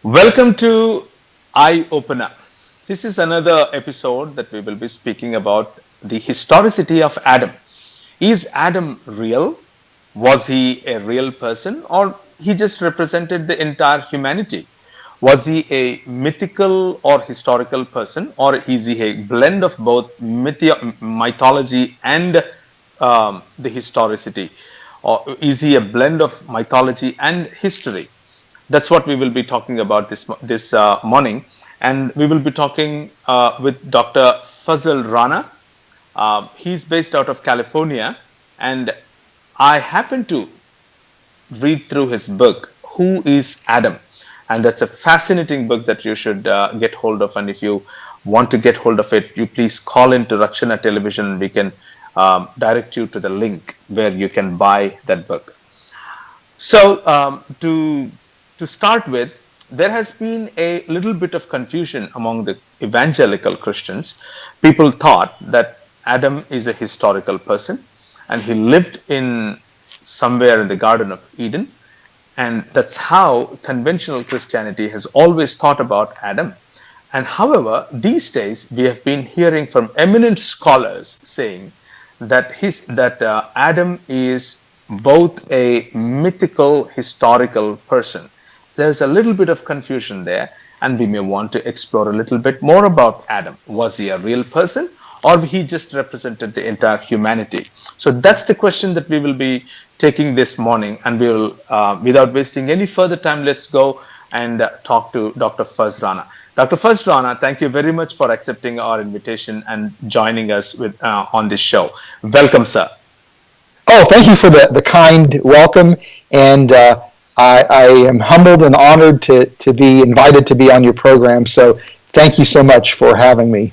Welcome to Eye Opener. This is another episode that we will be speaking about the historicity of Adam. Is Adam real? Was he a real person or he just represented the entire humanity? Was he a mythical or historical person or is he a blend of both mythology and the historicity? Or is he a blend of mythology and history? That's what we will be talking about this morning, and we will be talking with Dr. Fazal Rana. He's based out of California, and I happened to read through his book, Who is Adam? And that's a fascinating book that you should get hold of. And if you want to get hold of it, you please call into Rakshana Television, and we can direct you to the link where you can buy that book. So to start with, there has been a little bit of confusion among the evangelical Christians. People thought that Adam is a historical person and he lived in somewhere in the Garden of Eden. And that's how conventional Christianity has always thought about Adam. And however, these days we have been hearing from eminent scholars saying that Adam is both a mythical, historical person. There's a little bit of confusion there, and we may want to explore a little bit more about Adam. Was he a real person, or he just represented the entire humanity? So that's the question that we will be taking this morning, and we will, without wasting any further time, let's go and talk to Dr. Faz Rana. Dr. Faz Rana, thank you very much for accepting our invitation and joining us on this show. Welcome, sir. Oh, thank you for the kind welcome, and I am humbled and honored to be invited to be on your program. So thank you so much for having me.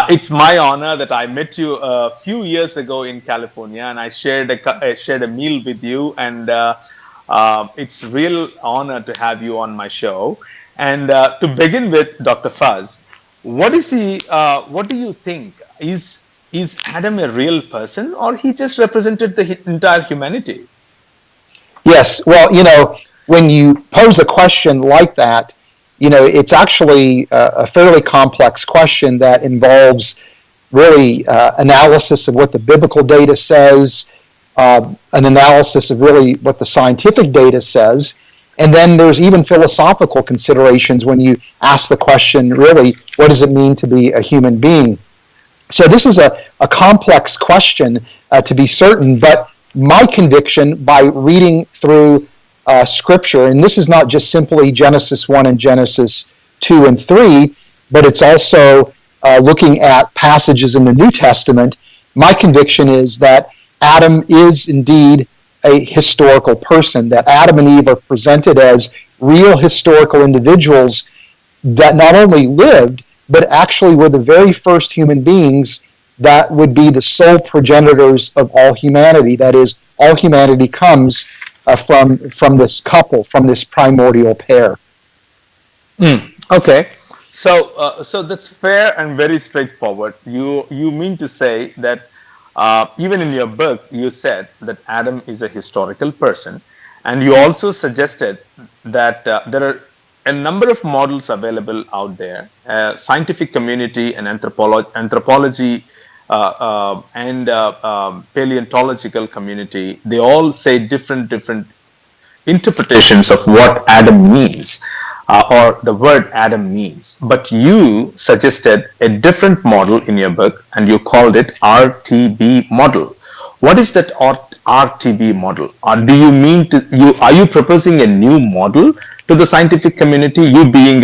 It's my honor that I met you a few years ago in California, and I shared a meal with you, and it's real honor to have you on my show. And to begin with, Dr. Faz, what do you think is Adam a real person, or he just represented the entire humanity? Yes, well, when you pose a question like that, it's actually a fairly complex question that involves really analysis of what the biblical data says, an analysis of really what the scientific data says, and then there's even philosophical considerations when you ask the question, really, what does it mean to be a human being? So this is a complex question, to be certain, but my conviction by reading through Scripture, and this is not just simply Genesis 1 and Genesis 2 and 3, but it's also looking at passages in the New Testament, my conviction is that Adam is indeed a historical person, that Adam and Eve are presented as real historical individuals that not only lived, but actually were the very first human beings that would be the sole progenitors of all humanity. That is, all humanity comes from this couple, from this primordial pair. Okay, so that's fair and very straightforward. You mean to say that even in your book you said that Adam is a historical person, and you also suggested that there are a number of models available out there, scientific community and anthropology and paleontological community. They all say different interpretations of what Adam means, or the word Adam means. But you suggested a different model in your book, and you called it RTB model. What is that RTB model? Or do you mean are you proposing a new model to the scientific community? You being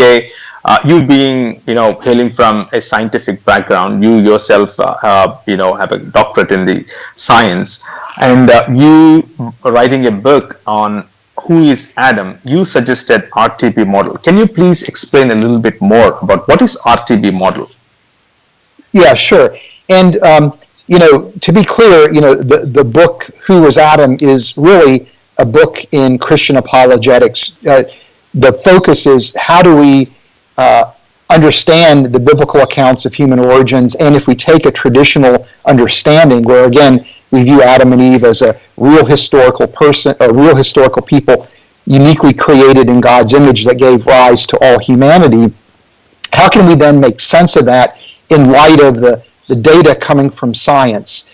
hailing from a scientific background, you yourself have a doctorate in the science, and you writing a book on who is Adam, you suggested RTB model. Can you please explain a little bit more about what is RTB model? Yeah, sure. And to be clear, the book Who is Adam is really a book in Christian apologetics. The focus is how do we understand the biblical accounts of human origins, and if we take a traditional understanding where, again, we view Adam and Eve as a real historical person, a real historical people, uniquely created in God's image that gave rise to all humanity, how can we then make sense of that in light of the data coming from science,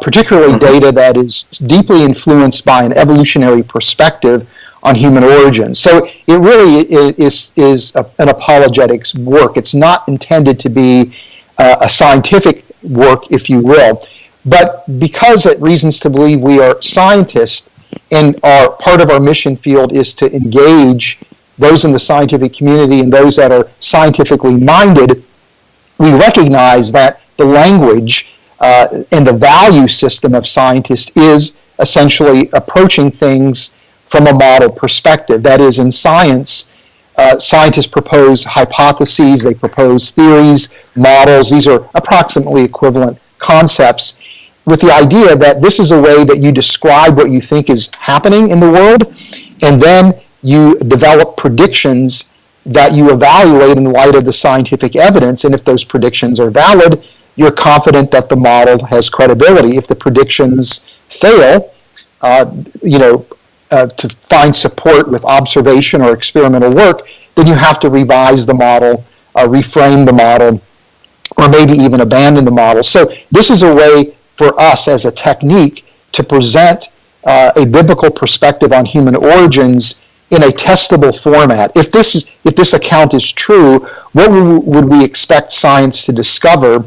particularly data that is deeply influenced by an evolutionary perspective on human origins? So it really is an apologetics work. It's not intended to be a scientific work, if you will, but because it reasons to believe we are scientists, and part of our mission field is to engage those in the scientific community and those that are scientifically minded, we recognize that the language and the value system of scientists is essentially approaching things from a model perspective. That is, in science, scientists propose hypotheses, they propose theories, models. These are approximately equivalent concepts, with the idea that this is a way that you describe what you think is happening in the world, and then you develop predictions that you evaluate in light of the scientific evidence. And if those predictions are valid, you're confident that the model has credibility. If the predictions fail, to find support with observation or experimental work, then you have to revise the model, reframe the model, or maybe even abandon the model. So this is a way for us as a technique to present a biblical perspective on human origins in a testable format. If this account is true, what would we expect science to discover?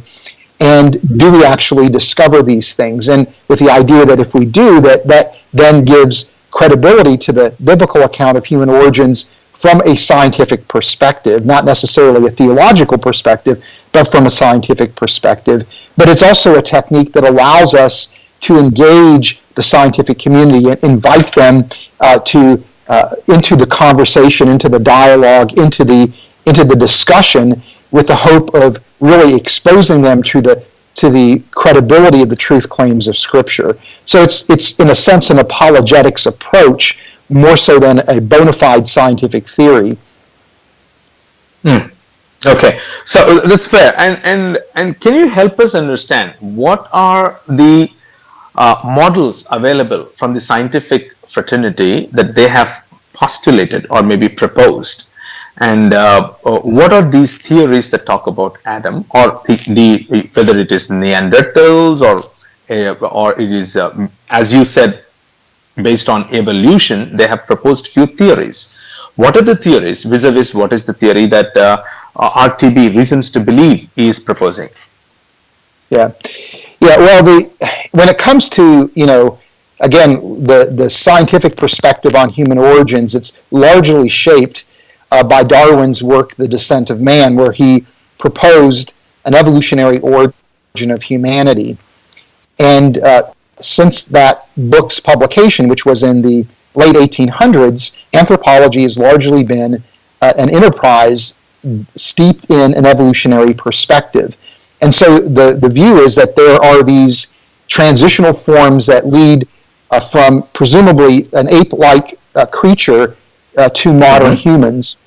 And do we actually discover these things? And with the idea that if we do, that then gives credibility to the biblical account of human origins from a scientific perspective, not necessarily a theological perspective, but from a scientific perspective. But it's also a technique that allows us to engage the scientific community and invite them into the conversation, into the dialogue, into the discussion, with the hope of really exposing them to the credibility of the truth claims of Scripture. So it's in a sense an apologetics approach more so than a bona fide scientific theory. Okay, so that's fair. And can you help us understand what are the models available from the scientific fraternity that they have postulated or maybe proposed? And what are these theories that talk about Adam, or the whether it is Neanderthals or it is, as you said, based on evolution? They have proposed few theories. What are the theories vis-a-vis what is the theory that RTB, Reasons to Believe, is proposing? Yeah. Well, when it comes to again the scientific perspective on human origins, it's largely shaped by Darwin's work, The Descent of Man, where he proposed an evolutionary origin of humanity. And since that book's publication, which was in the late 1800s, anthropology has largely been an enterprise steeped in an evolutionary perspective. And so the view is that there are these transitional forms that lead from presumably an ape-like creature to modern humans,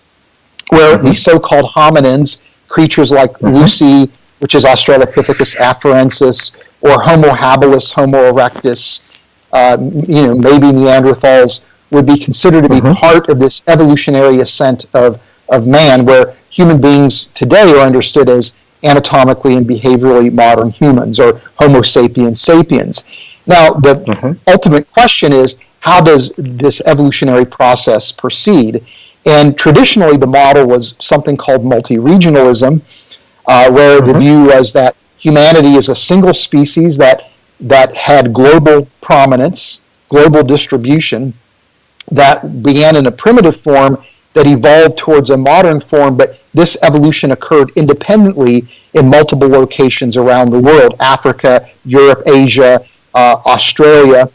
where the so-called hominins, creatures like Lucy, which is Australopithecus afarensis, or Homo habilis, Homo erectus, maybe Neanderthals, would be considered to be part of this evolutionary ascent of man, where human beings today are understood as anatomically and behaviorally modern humans, or Homo sapiens sapiens. Now, the ultimate question is, how does this evolutionary process proceed? And traditionally, the model was something called multi-regionalism, where the view was that humanity is a single species that had global prominence, global distribution, that began in a primitive form that evolved towards a modern form, but this evolution occurred independently in multiple locations around the world: Africa, Europe, Asia, Australia,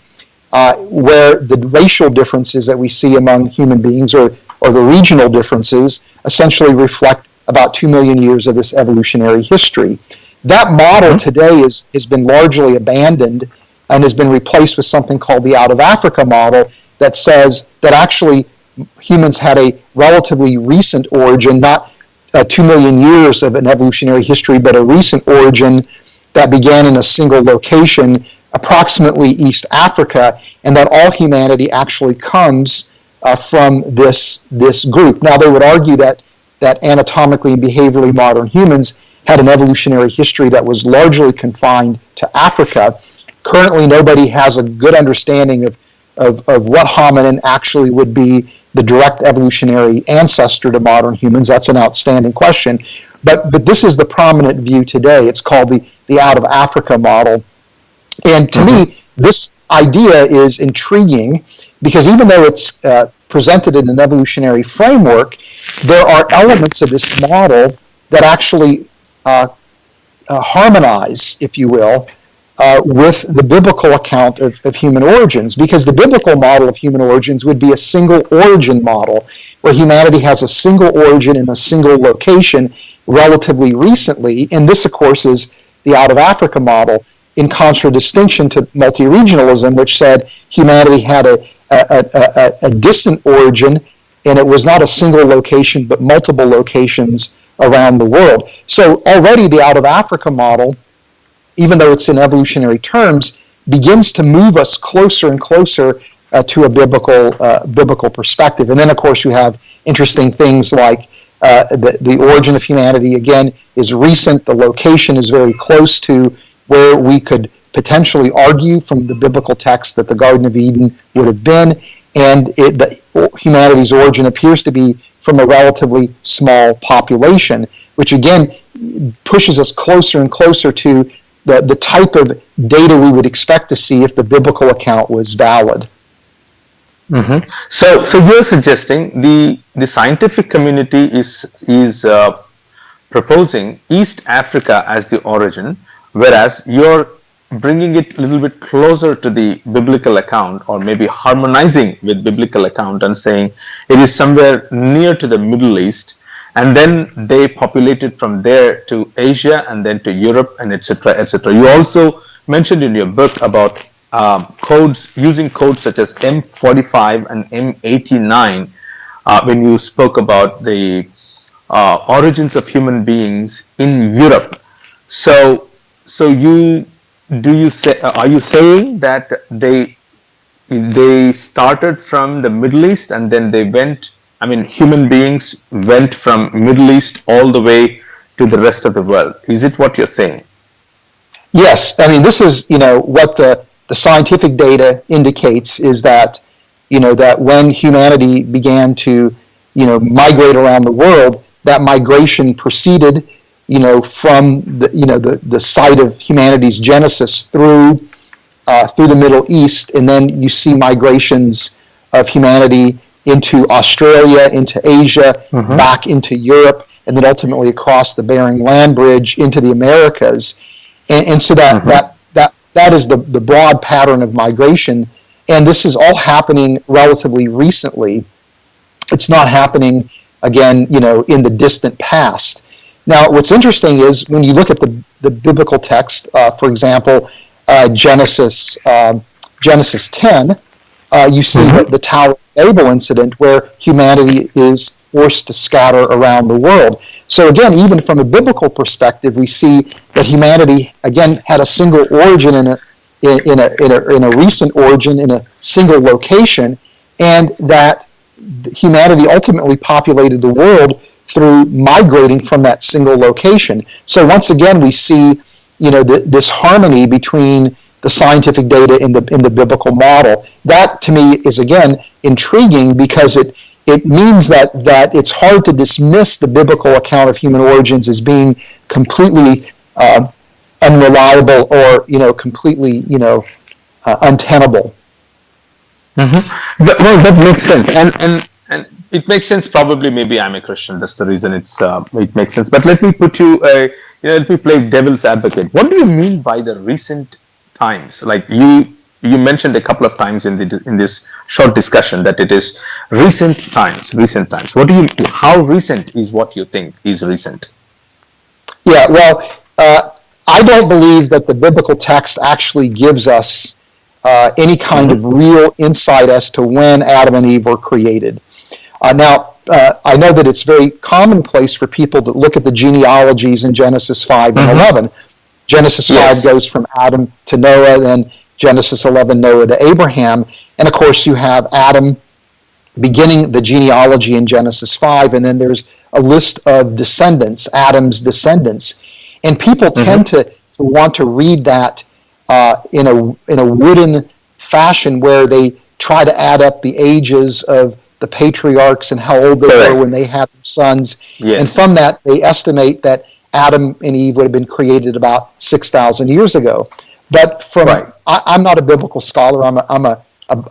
where the racial differences that we see among human beings, or the regional differences, essentially reflect about 2 million years of this evolutionary history. That model today has been largely abandoned and has been replaced with something called the Out of Africa model, that says that actually humans had a relatively recent origin, not 2 million years of an evolutionary history, but a recent origin that began in a single location, approximately East Africa, and that all humanity actually comes from this group. Now, they would argue that anatomically and behaviorally modern humans had an evolutionary history that was largely confined to Africa. Currently, nobody has a good understanding of what hominin actually would be the direct evolutionary ancestor to modern humans. That's an outstanding question. But this is the prominent view today. It's called the out of Africa model. And to me, this idea is intriguing because even though it's presented in an evolutionary framework, there are elements of this model that actually harmonize, if you will, with the biblical account of human origins, because the biblical model of human origins would be a single origin model where humanity has a single origin in a single location relatively recently, and this, of course, is the out of Africa model, in contradistinction to multi-regionalism, which said humanity had a distant origin, and it was not a single location, but multiple locations around the world. So already the out of Africa model, even though it's in evolutionary terms, begins to move us closer and closer to a biblical perspective. And then, of course, you have interesting things like the origin of humanity, again, is recent. The location is very close to where we could potentially argue from the biblical text that the Garden of Eden would have been. And humanity's origin appears to be from a relatively small population, which again pushes us closer and closer to the type of data we would expect to see if the biblical account was valid. Mm-hmm. So you're suggesting the scientific community is proposing East Africa as the origin, whereas you're bringing it a little bit closer to the biblical account, or maybe harmonizing with biblical account and saying it is somewhere near to the Middle East, and then they populated from there to Asia and then to Europe, and etc., etc. You also mentioned in your book about using codes such as M45 and M89 when you spoke about the origins of human beings in Europe. So are you saying that they started from the Middle East and then they went? I mean, human beings went from Middle East all the way to the rest of the world. Is it what you're saying? Yes, I mean, this is what the scientific data indicates is that that when humanity began to migrate around the world, that migration proceeded from the site of humanity's genesis through the Middle East, and then you see migrations of humanity into Australia, into Asia, back into Europe, and then ultimately across the Bering Land Bridge into the Americas, and so that is the broad pattern of migration, and this is all happening relatively recently. It's not happening again, in the distant past. Now, what's interesting is when you look at the biblical text, for example, Genesis 10, you see the Tower of Babel incident where humanity is forced to scatter around the world. So again, even from a biblical perspective, we see that humanity again had a single origin in a recent origin in a single location, and that humanity ultimately populated the world through migrating from that single location. So once again, we see this harmony between the scientific data in the biblical model. That to me is again intriguing because it means that it's hard to dismiss the biblical account of human origins as being completely unreliable or completely untenable. Well, that makes sense, and it makes sense. Probably, maybe I'm a Christian. That's the reason it makes sense. But let me let me play devil's advocate. What do you mean by the recent times? Like you mentioned a couple of times in this short discussion that it is recent times. How recent is what you think is recent? Yeah, well, I don't believe that the biblical text actually gives us any kind of real insight as to when Adam and Eve were created. Now, I know that it's very commonplace for people to look at the genealogies in Genesis 5 and 11. Genesis 5 goes from Adam to Noah, then Genesis 11, Noah to Abraham. And of course, you have Adam beginning the genealogy in Genesis 5, and then there's a list of descendants, Adam's descendants. And people tend to want to read that in a wooden fashion where they try to add up the ages of the patriarchs and how old they were when they had sons. Yes. And from that, they estimate that Adam and Eve would have been created about 6,000 years ago. But from I'm not a biblical scholar. I'm a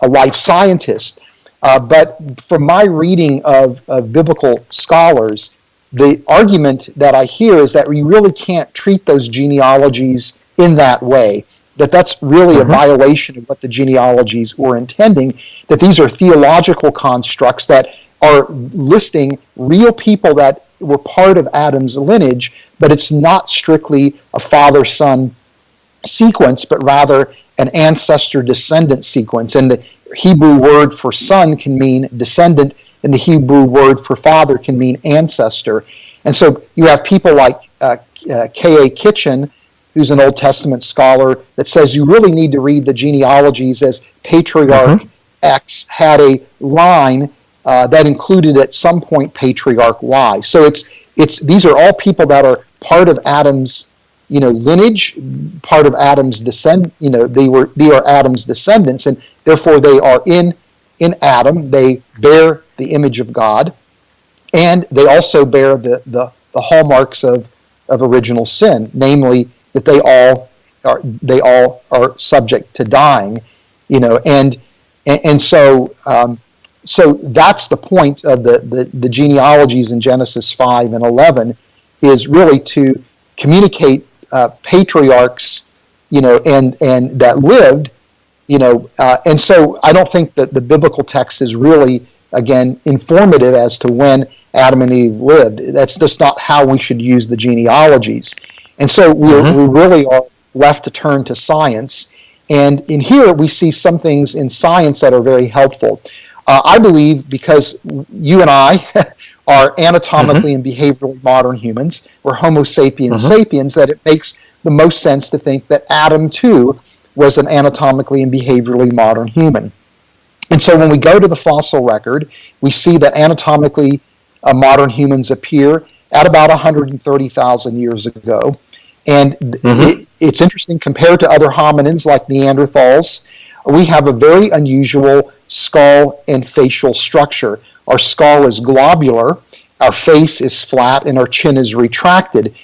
life scientist. But from my reading of biblical scholars, the argument that I hear is that we really can't treat those genealogies in that way, that that's really a violation of what the genealogies were intending, that these are theological constructs that are listing real people that were part of Adam's lineage, but it's not strictly a father-son sequence, but rather an ancestor-descendant sequence. And the Hebrew word for son can mean descendant, and the Hebrew word for father can mean ancestor. And so you have people like K.A. Kitchen, who's an Old Testament scholar, that says you really need to read the genealogies as Patriarch X had a line that included at some point Patriarch Y. So it's these are all people that are part of Adam's lineage, part of Adam's descent. They are Adam's descendants, and therefore they are in Adam. They bear the image of God, and they also bear the hallmarks of original sin, namely that they all are subject to dying, and so that's the point of the genealogies in Genesis 5 and 11, is really to communicate patriarchs, and that lived, and so I don't think that the biblical text is really, again, informative as to when Adam and Eve lived. That's just not how we should use the genealogies. And so we really are left to turn to science. And in here we see some things in science that are very helpful. I believe because you and I are anatomically and behaviorally modern humans, we're Homo sapiens sapiens, that it makes the most sense to think that Adam too was an anatomically and behaviorally modern human. And so when we go to the fossil record, we see that anatomically modern humans appear at about 130,000 years ago. And it's interesting, compared to other hominins like Neanderthals, we have a very unusual skull and facial structure. Our skull is globular, our face is flat, and our chin is retracted.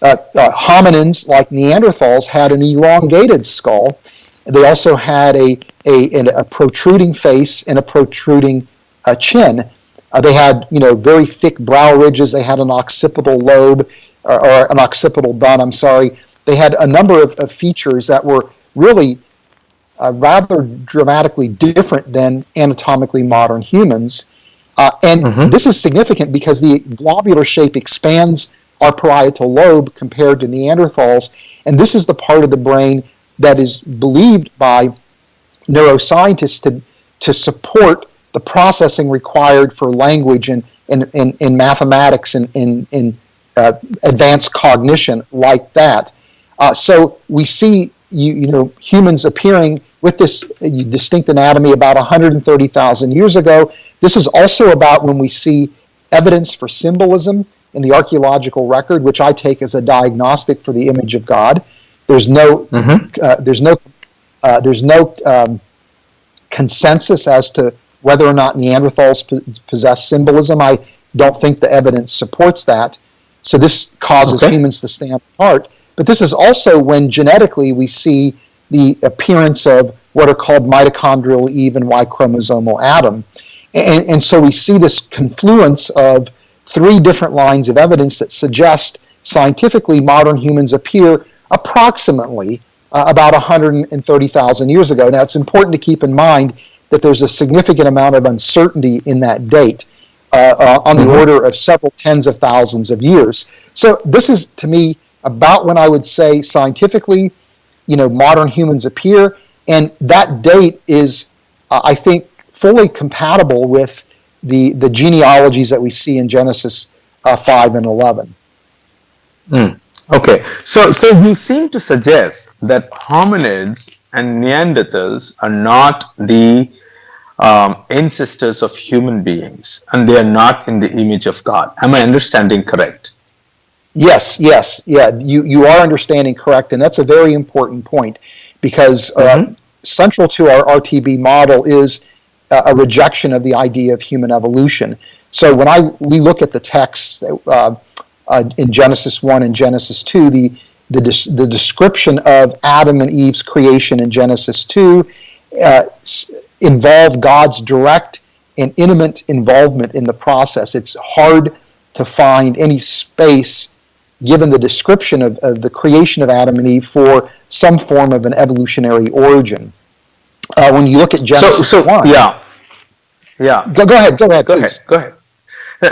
Hominins like Neanderthals had an elongated skull. They also had a protruding face and a protruding chin. They had very thick brow ridges. They had an occipital lobe, or an occipital bun, I'm sorry. They had a number of features that were really rather dramatically different than anatomically modern humans. And this is significant because the globular shape expands our parietal lobe compared to Neanderthals, and this is the part of the brain that is believed by neuroscientists to support the processing required for language and mathematics and in advanced cognition like that. So we see humans appearing with this distinct anatomy about 130,000 years ago. This is also about when we see evidence for symbolism in the archaeological record, which I take as a diagnostic for the image of God. There's no consensus as to whether or not Neanderthals possess symbolism. I don't think the evidence supports that. So this causes humans to stand apart. But this is also when genetically we see the appearance of what are called mitochondrial Eve and Y chromosomal Adam. And so we see this confluence of three different lines of evidence that suggest scientifically modern humans appear approximately about 130,000 years ago. Now, it's important to keep in mind that there's a significant amount of uncertainty in that date, on the order of several tens of thousands of years. So this is, to me, about when I would say scientifically, modern humans appear, and that date is, I think, fully compatible with the genealogies that we see in Genesis 5 and 11. Okay, so you seem to suggest that hominids and Neanderthals are not the ancestors of human beings, and they are not in the image of God. Am I understanding correct? Yes, yes, yeah. You are understanding correct, and that's a very important point because Mm-hmm. central to our RTB model is a rejection of the idea of human evolution. So when we look at the texts in Genesis 1 and Genesis 2, the description of Adam and Eve's creation in Genesis 2 uh, involve God's direct and intimate involvement in the process. It's hard to find any space, given the description of the creation of Adam and Eve, for some form of an evolutionary origin. When you look at Genesis So 1, yeah, yeah. go ahead, Go ahead. please. Go ahead.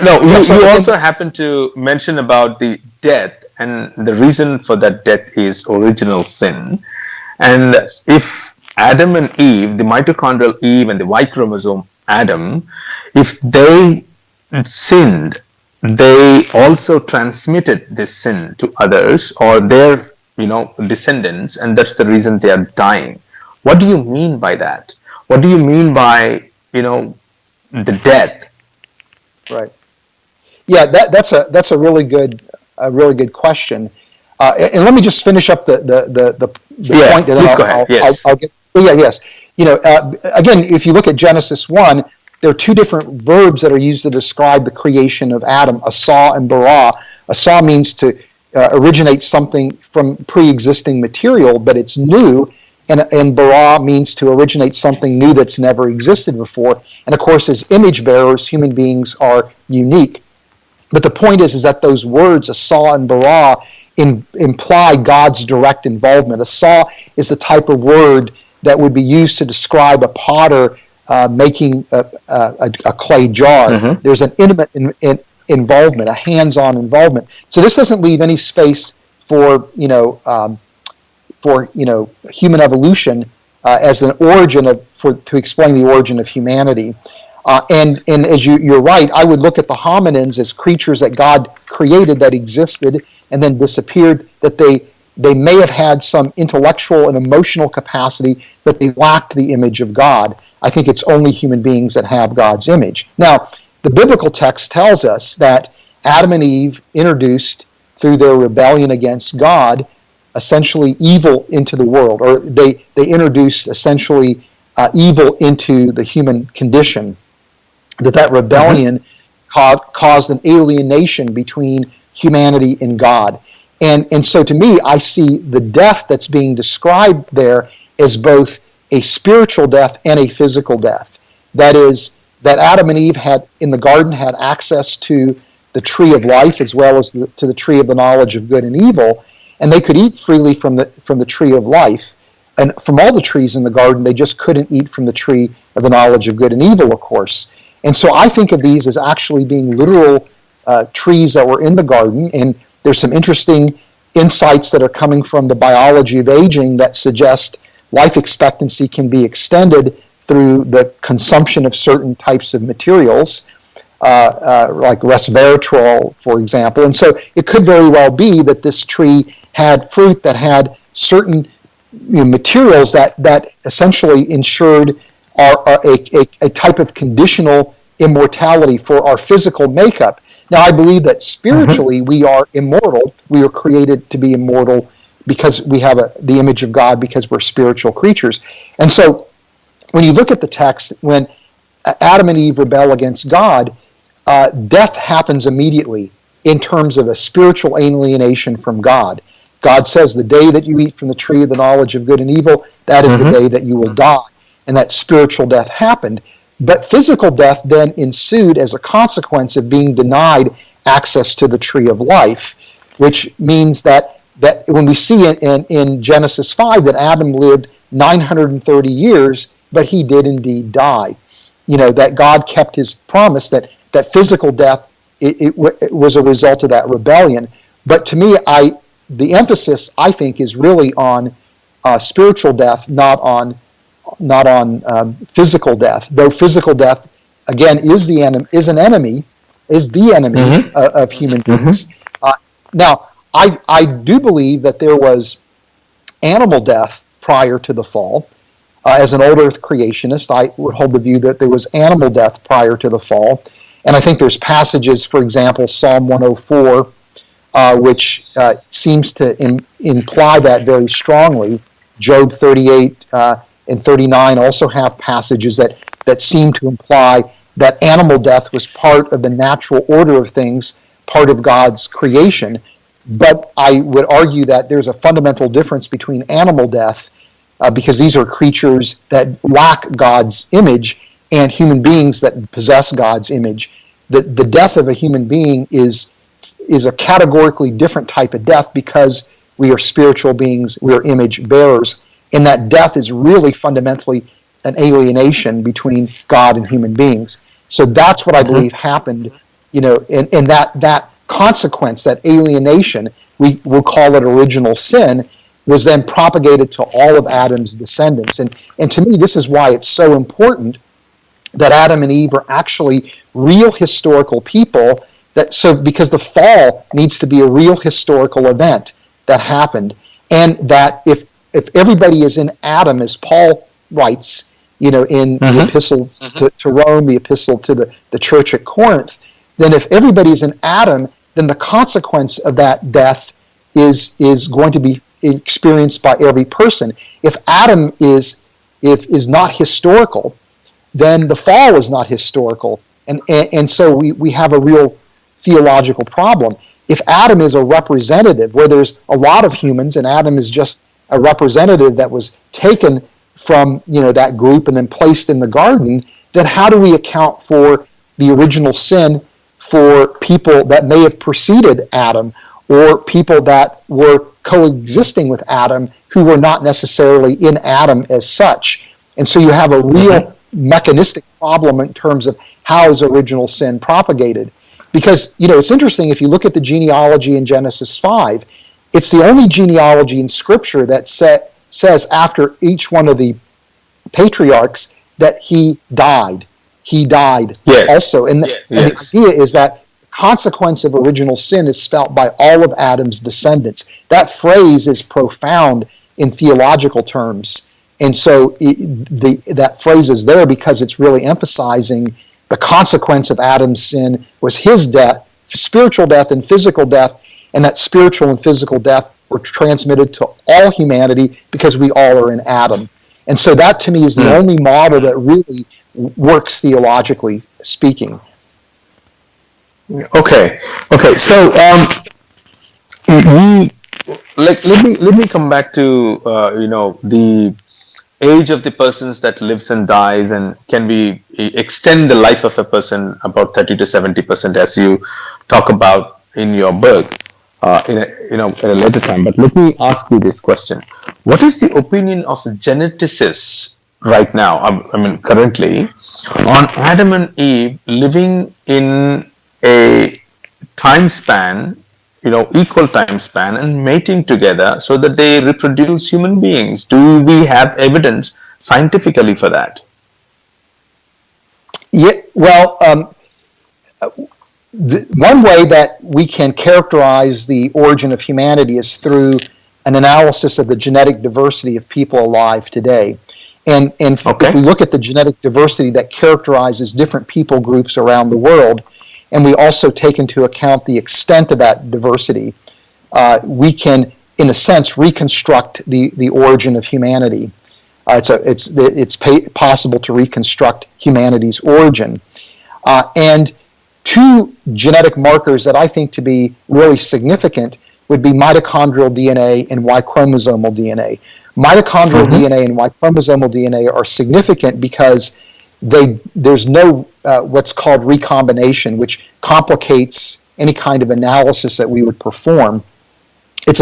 No, Yeah, you so also happen to mention about the death, and the reason for that death is original sin. And yes, if Adam and Eve, the mitochondrial Eve and the Y chromosome Adam, if they sinned, they also transmitted this sin to others or their, descendants, and that's the reason they are dying. What do you mean by that? What do you mean by, the death? right. Yeah, that's a really good question. And let me just finish up the Yeah, point, and then please go ahead. Yes. I'll get. Yeah, yes. Again, if you look at Genesis 1, there are two different verbs that are used to describe the creation of Adam: asa and bara. Asa means to originate something from pre-existing material, but it's new. And bara means to originate something new that's never existed before. And of course, as image bearers, human beings are unique. But the point is that those words, asa and bara, imply God's direct involvement. Asa is the type of word that would be used to describe a potter making a clay jar. Mm-hmm. There's an intimate involvement, a hands-on involvement. So this doesn't leave any space for human evolution as an origin to explain the origin of humanity. And as you're right, I would look at the hominins as creatures that God created that existed and then disappeared, that they may have had some intellectual and emotional capacity, but they lacked the image of God. I think it's only human beings that have God's image. Now, the biblical text tells us that Adam and Eve introduced, through their rebellion against God, essentially evil into the world, or they introduced essentially evil into the human condition. That rebellion caused an alienation between humanity and God. And so to me, I see the death that's being described there as both a spiritual death and a physical death. That is, that Adam and Eve in the garden had access to the tree of life as well as to the tree of the knowledge of good and evil, and they could eat freely from the tree of life. And from all the trees in the garden, they just couldn't eat from the tree of the knowledge of good and evil, of course. And so I think of these as actually being literal trees that were in the garden. And there's some interesting insights that are coming from the biology of aging that suggest life expectancy can be extended through the consumption of certain types of materials, like resveratrol, for example. And so it could very well be that this tree had fruit that had certain materials that essentially ensured a type of conditional immortality for our physical makeup. Now, I believe that spiritually we are immortal. We are created to be immortal because we have the image of God, because we're spiritual creatures. And so when you look at the text, when Adam and Eve rebel against God, death happens immediately in terms of a spiritual alienation from God. God says, the day that you eat from the tree of the knowledge of good and evil, that is the day that you will die. And that spiritual death happened. But physical death then ensued as a consequence of being denied access to the tree of life, which means that when we see in Genesis 5 that Adam lived 930 years, but he did indeed die. That God kept his promise that physical death it was a result of that rebellion. But to me, the emphasis, I think, is really on spiritual death, not on physical death. Though physical death, again, is the enemy of human beings. Now, I do believe that there was animal death prior to the fall. As an old earth creationist, I would hold the view that there was animal death prior to the fall. And I think there's passages, for example, Psalm 104, which seems to imply that very strongly. Job 38 and 39 also have passages that seem to imply that animal death was part of the natural order of things, part of God's creation. But I would argue that there's a fundamental difference between animal death, because these are creatures that lack God's image, and human beings that possess God's image. The death of a human being is a categorically different type of death, because we are spiritual beings, we are image bearers, and that death is really fundamentally an alienation between God and human beings. So that's what I believe happened, and that consequence, that alienation, we'll call it original sin, was then propagated to all of Adam's descendants. And to me, this is why it's so important that Adam and Eve are actually real historical people, because the fall needs to be a real historical event that happened, and that if everybody is in Adam, as Paul writes, in the epistle to Rome, the epistle to the church at Corinth, then if everybody is in Adam, then the consequence of that death is going to be experienced by every person. If Adam is not historical, then the fall is not historical, and so we have a real theological problem. If Adam is a representative, where there's a lot of humans, and Adam is just a representative that was taken from that group and then placed in the garden, then how do we account for the original sin for people that may have preceded Adam, or people that were coexisting with Adam who were not necessarily in Adam as such? And so you have a real mechanistic problem in terms of how is original sin propagated. Because, it's interesting, if you look at the genealogy in Genesis 5, it's the only genealogy in Scripture that says after each one of the patriarchs that he died. He died also. And the idea is that the consequence of original sin is felt by all of Adam's descendants. That phrase is profound in theological terms. And so that phrase is there because it's really emphasizing the consequence of Adam's sin was his death, spiritual death and physical death, and that spiritual and physical death were transmitted to all humanity because we all are in Adam. And so that, to me, is the only model that really works theologically speaking. Okay. So let me come back to the age of the persons that lives and dies, and can we extend the life of a person about 30 to 70%, as you talk about in your book, at a later time. But let me ask you this question: what is the opinion of geneticists right now? I mean, currently, on Adam and Eve living in a time span, equal time span, and mating together so that they reproduce human beings? Do we have evidence scientifically for that? Yeah, well, one way that we can characterize the origin of humanity is through an analysis of the genetic diversity of people alive today. And if we look at the genetic diversity that characterizes different people groups around the world, and we also take into account the extent of that diversity, we can, in a sense, reconstruct the origin of humanity. It's possible to reconstruct humanity's origin. And two genetic markers that I think to be really significant would be mitochondrial DNA and Y chromosomal DNA. Mitochondrial DNA and Y chromosomal DNA are significant because there's no what's called recombination, which complicates any kind of analysis that we would perform. It's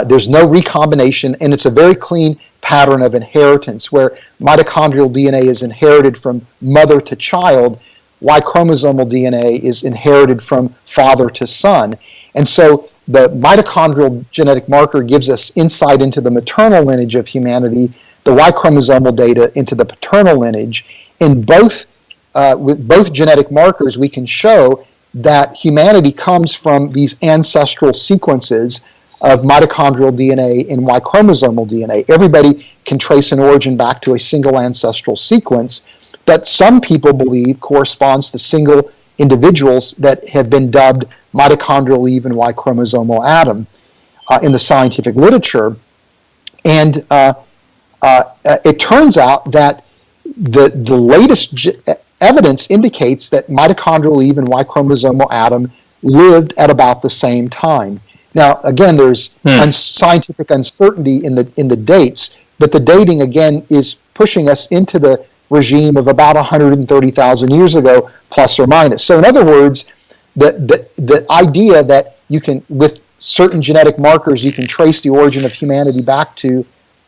there's no recombination, and it's a very clean pattern of inheritance where mitochondrial DNA is inherited from mother to child. Y chromosomal DNA is inherited from father to son. And so the mitochondrial genetic marker gives us insight into the maternal lineage of humanity, the Y chromosomal data into the paternal lineage. In with both genetic markers, we can show that humanity comes from these ancestral sequences of mitochondrial DNA and Y chromosomal DNA. Everybody can trace an origin back to a single ancestral sequence that some people believe corresponds to single individuals that have been dubbed mitochondrial Eve and Y chromosomal Adam in the scientific literature. And it turns out that the latest evidence indicates that mitochondrial Eve and Y chromosomal Adam lived at about the same time. Now, again, there's scientific uncertainty in the dates, but the dating, again, is pushing us into the regime of about 130,000 years ago, plus or minus. So in other words, the idea that you can, with certain genetic markers, you can trace the origin of humanity back to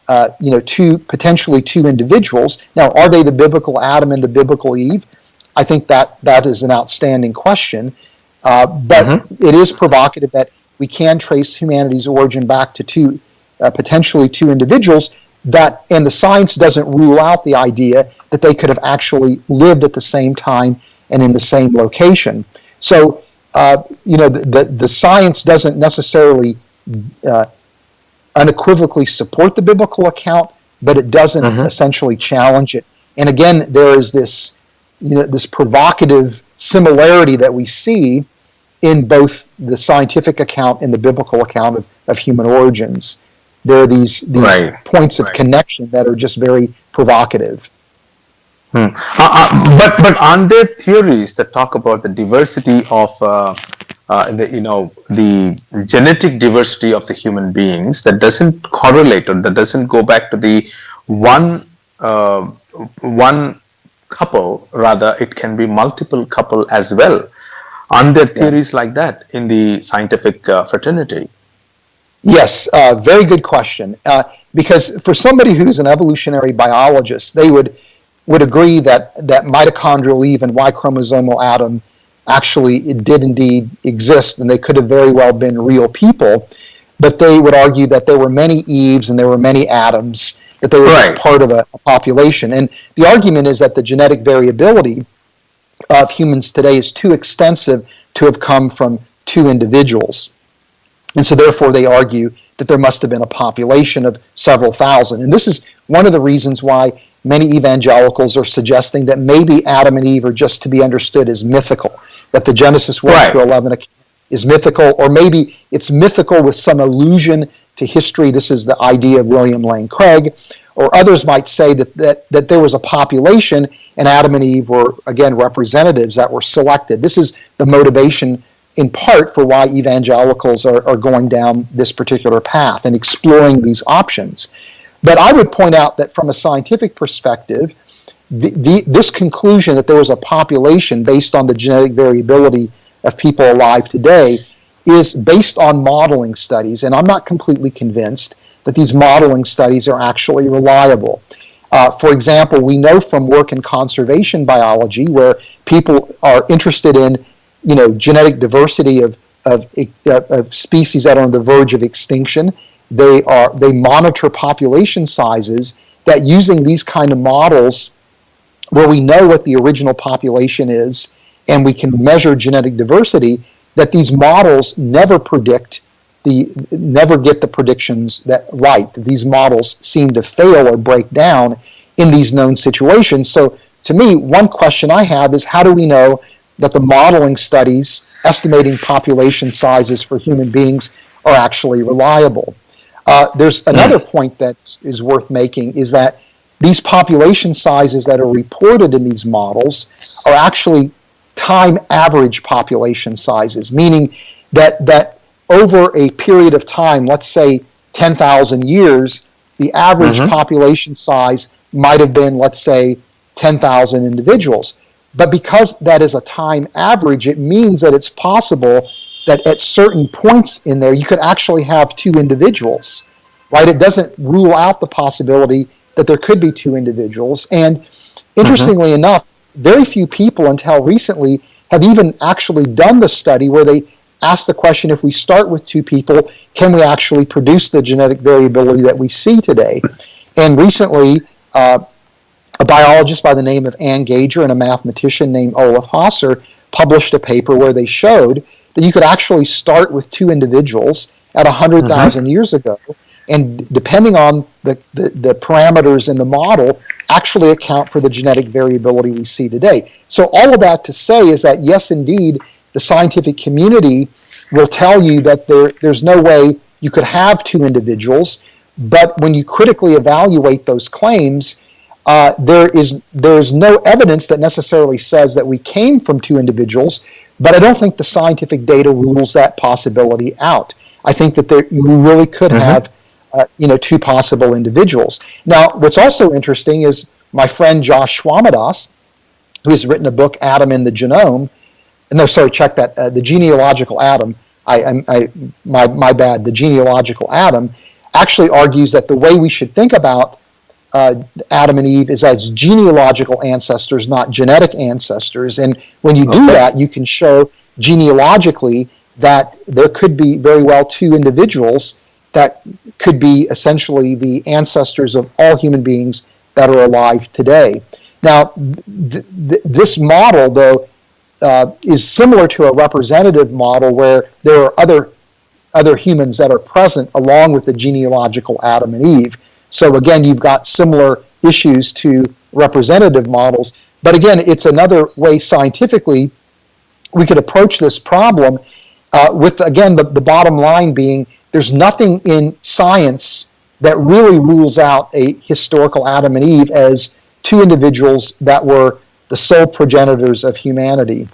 potentially two individuals. Now, are they the biblical Adam and the biblical Eve? I think that is an outstanding question. But it is provocative that we can trace humanity's origin back to potentially two individuals, and the science doesn't rule out the idea that they could have actually lived at the same time and in the same location. So, the science doesn't necessarily unequivocally support the biblical account, but it doesn't essentially challenge it. And again, there is this provocative similarity that we see in both the scientific account and the biblical account of human origins. There are these points of connection that are just very provocative. But aren't there theories that talk about the diversity of the genetic diversity of the human beings that doesn't correlate, or that doesn't go back to the one couple? Rather, it can be multiple couple as well. Aren't there theories like that in the scientific fraternity? Yes, very good question. Because for somebody who's an evolutionary biologist, they would agree that mitochondrial Eve and Y chromosomal Adam actually did indeed exist, and they could have very well been real people. But they would argue that there were many Eves and there were many Adams, that they were just part of a population. And the argument is that the genetic variability of humans today is too extensive to have come from two individuals. And so therefore they argue that there must have been a population of several thousand. And this is one of the reasons why many evangelicals are suggesting that maybe Adam and Eve are just to be understood as mythical, that the Genesis 1 through 11 is mythical, or maybe it's mythical with some allusion to history. This is the idea of William Lane Craig. Or others might say that there was a population and Adam and Eve were, again, representatives that were selected. This is the motivation in part for why evangelicals are going down this particular path and exploring these options. But I would point out that from a scientific perspective, this conclusion that there was a population based on the genetic variability of people alive today is based on modeling studies, and I'm not completely convinced that these modeling studies are actually reliable. For example, we know from work in conservation biology where people are interested in genetic diversity of species that are on the verge of extinction. They monitor population sizes, that using these kind of models where we know what the original population is and we can measure genetic diversity, that these models never get the predictions that right. These models seem to fail or break down in these known situations. So to me, one question I have is, how do we know that the modeling studies estimating population sizes for human beings are actually reliable? There's another point that is worth making, is that these population sizes that are reported in these models are actually time average population sizes, meaning that over a period of time, let's say 10,000 years, the average population size might have been, let's say, 10,000 individuals. But because that is a time average, it means that it's possible that at certain points in there, you could actually have two individuals, right? It doesn't rule out the possibility that there could be two individuals. And interestingly enough, very few people until recently have even actually done the study where they ask the question, if we start with two people, can we actually produce the genetic variability that we see today? And recently, a biologist by the name of Ann Gager and a mathematician named Olaf Hasser published a paper where they showed that you could actually start with two individuals at 100,000 years ago, and depending on the parameters in the model, actually account for the genetic variability we see today. So all of that to say is that, yes, indeed, the scientific community will tell you that there's no way you could have two individuals, but when you critically evaluate those claims, there is no evidence that necessarily says that we came from two individuals, but I don't think the scientific data rules that possibility out. I think that you really could have two possible individuals. Now, what's also interesting is my friend Josh Swamidass, who has written a book, Adam in the Genome. No, sorry, check that. The Genealogical Adam. My bad. The Genealogical Adam actually argues that the way we should think about Adam and Eve is as genealogical ancestors, not genetic ancestors. And when you do that, you can show genealogically that there could be very well two individuals that could be essentially the ancestors of all human beings that are alive today. Now, this model, though, is similar to a representative model where there are other humans that are present along with the genealogical Adam and Eve. So again, you've got similar issues to representative models. But again, it's another way scientifically we could approach this problem with, again, the bottom line being there's nothing in science that really rules out a historical Adam and Eve as two individuals that were the sole progenitors of humanity.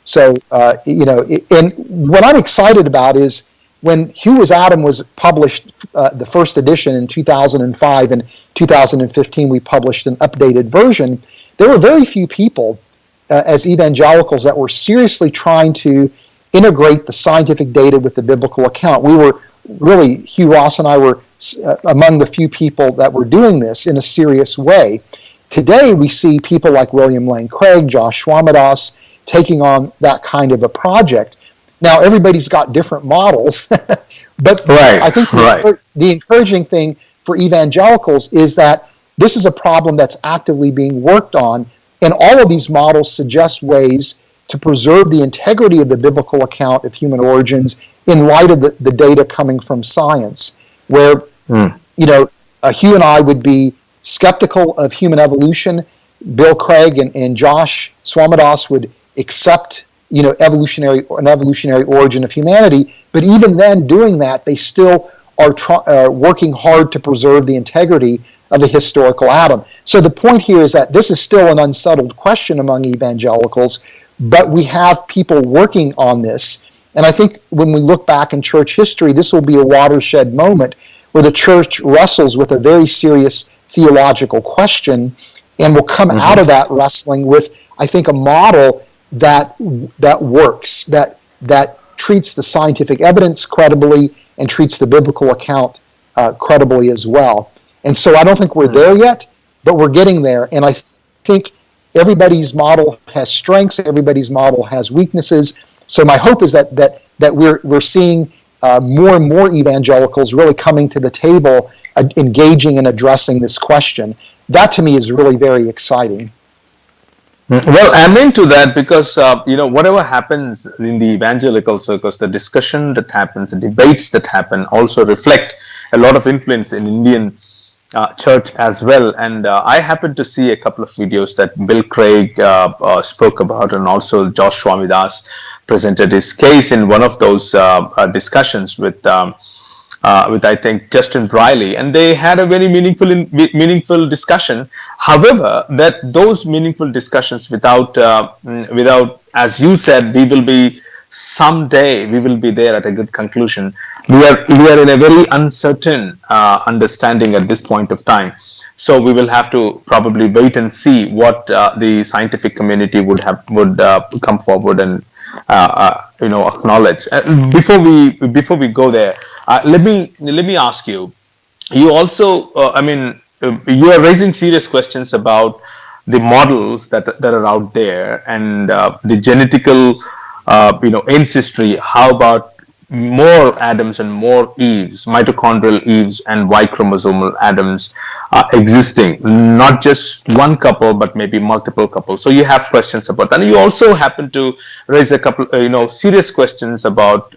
So, and what I'm excited about is when Who Was Adam was published, the first edition in 2005, and 2015 we published an updated version, there were very few people as evangelicals that were seriously trying to integrate the scientific data with the biblical account. We were really, Hugh Ross and I were among the few people that were doing this in a serious way. Today we see people like William Lane Craig, Josh Swamidass taking on that kind of a project. Now everybody's got different models, but I think the encouraging thing for evangelicals is that this is a problem that's actively being worked on, and all of these models suggest ways to preserve the integrity of the biblical account of human origins in light of the data coming from science, where Hugh and I would be skeptical of human evolution. Bill Craig and Josh Swamidass would accept an evolutionary origin of humanity, but even then doing that, they still are working hard to preserve the integrity of the historical Adam. So the point here is that this is still an unsettled question among evangelicals, but we have people working on this. And I think when we look back in church history, this will be a watershed moment where the church wrestles with a very serious theological question and will come out of that wrestling with, I think, a model that works, that treats the scientific evidence credibly and treats the biblical account credibly as well. And so I don't think we're there yet, but we're getting there. And I think everybody's model has strengths, everybody's model has weaknesses. So my hope is that we're seeing more and more evangelicals really coming to the table, engaging and addressing this question. That to me is really very exciting. Well, amen to that, because whatever happens in the evangelical circles, the discussion that happens, the debates that happen, also reflect a lot of influence in Indian church as well. And I happened to see a couple of videos that Bill Craig spoke about, and also Josh Swamidass presented his case in one of those discussions with I think Justin Briley, and they had a very meaningful discussion. However, that those meaningful discussions without, as you said, we will be there at a good conclusion. We are in a very uncertain understanding at this point of time. So we will have to probably wait and see what the scientific community would come forward and acknowledge. Before we go there, let me ask you. You also, you are raising serious questions about the models that are out there and the genetical, ancestry. How about more Adams and more Eves, mitochondrial Eves and Y chromosomal Adams existing, not just one couple, but maybe multiple couples. So you have questions about that. And you also happen to raise a couple, serious questions about